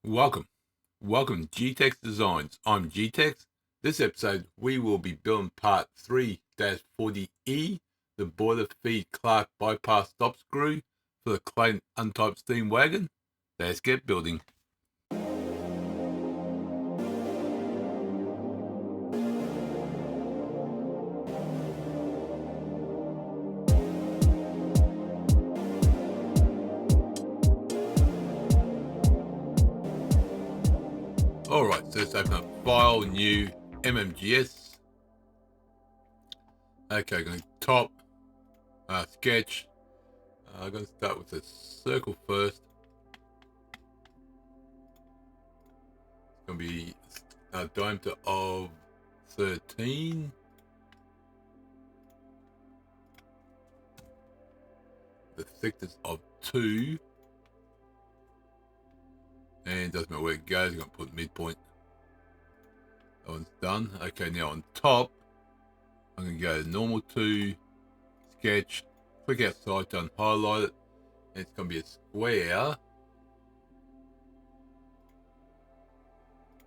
Welcome to G-Tex Designs. I'm G-Tex. This episode we will be building part 3-40E, the boiler feed Clack bypass stop screw for the Clayton Undertype steam wagon. Let's get building. Alright, so let's open up file, new, MMGS. Okay, going to top, sketch. I'm going to start with a circle first. It's going to be a diameter of 13. The thickness of 2. And doesn't matter where it goes, I'm going to put midpoint. That one's done. Okay, now on top, I'm going to go normal to sketch, click outside to unhighlight it, and it's going to be a square.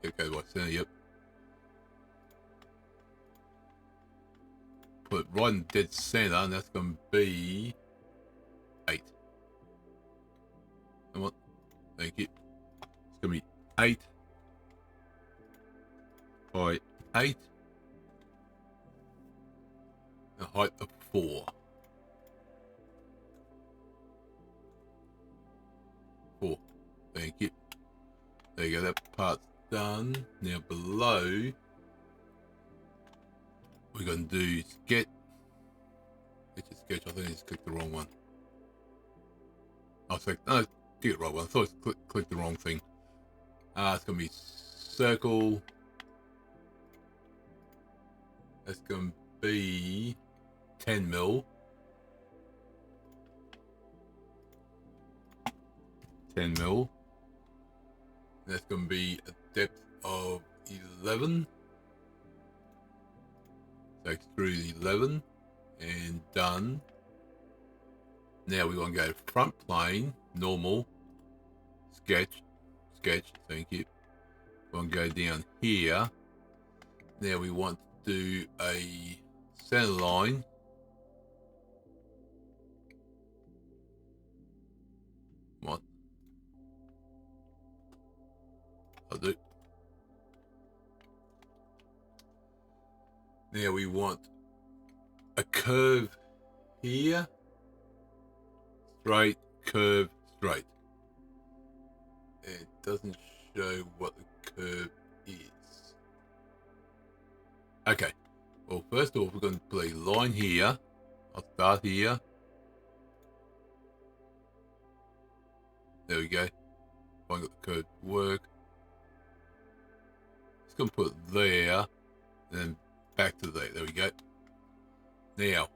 It goes by center, yep. Put it right in dead center, and that's going to be 8. Come on, thank you. It's going to be 8 by 8, a height of 4. 4. Thank you. There you go, that part's done. Now below, we're going to do sketch. It's a sketch, I think I just clicked the wrong one. I'll select, no, did it right one. I thought I clicked the wrong thing. It's going to be circle. That's going to be 10 mil. 10 mil. That's going to be a depth of 11. So extrude 11 and done. Now we want to go front plane, normal, sketch, thank you. We want to go down here. Now we want to do a center line. Come on. I'll do. Now we want a curve here. Straight, curve, straight. It doesn't show what the curve is. Okay. Well, first off, we're going to put a line here. I'll start here. There we go. I got the curve to work. Just going to put it there, and then back to there. There we go. Now,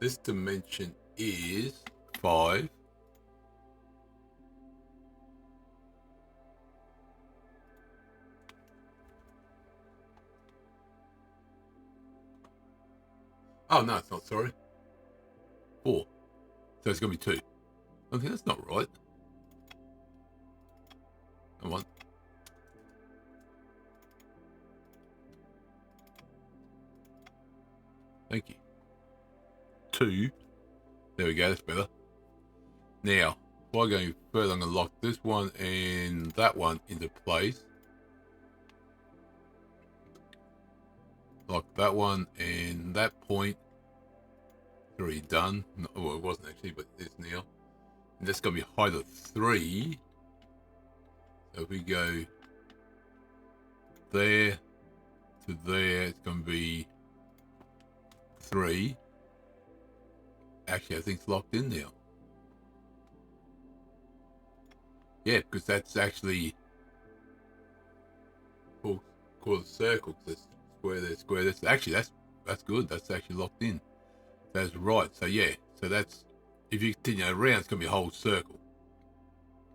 this dimension is 5. Oh, no, it's not, sorry. 4. So it's going to be 2. Okay, that's not right. Come on. Thank you. 2. There we go, that's better. Now, if I go further, I'm going to lock this one and that one into place. Lock that one and that point. It's already done. No, well, it wasn't actually, but it is now. And that's going to be height of 3. So if we go there to there, it's going to be 3. Actually, I think it's locked in now. Yeah, because that's actually called a circle. Because it's square there. Actually, that's good. That's actually locked in. That's right. So yeah. So that's, if you continue around, it's going to be a whole circle.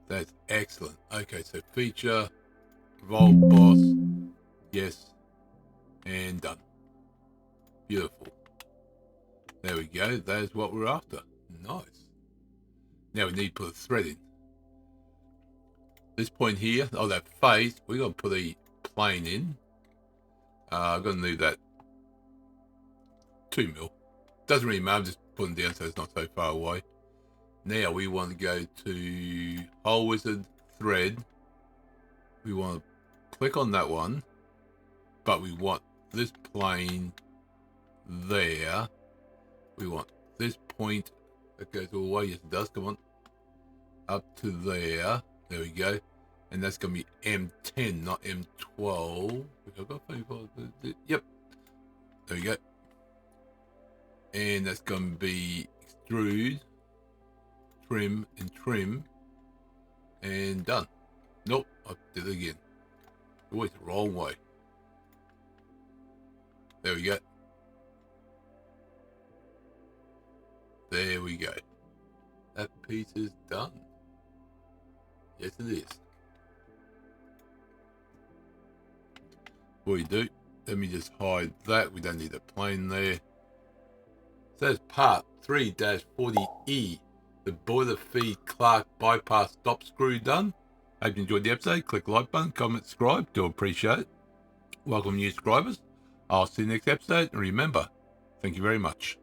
That's excellent. Okay, so feature, revolve boss, yes, and done. Beautiful. There we go. That is what we're after. Nice. Now we need to put a thread in. this point here, oh, that face, we're going to put a plane in. I'm going to leave that 2 mil. Doesn't really matter, I'm just putting down so it's not so far away. Now we want to go to Hole Wizard Thread. We want to click on that one, but we want this plane there. We want this point that goes all the way. Yes, it does. Come on. Up to there. There we go. And that's going to be M10, not M12. Yep. There we go. And that's going to be extrude, trim, and trim. And done. Nope, I did it again. Always the wrong way. There we go. There we go. That piece is done. Yes, it is. What we do, let me just hide that. We don't need a plane there. So that's part 3-40E, the boiler feed Clack bypass stop screw done. Hope you enjoyed the episode. Click the like button, comment, subscribe. Do appreciate it. Welcome new subscribers. I'll see you next episode. And remember, thank you very much.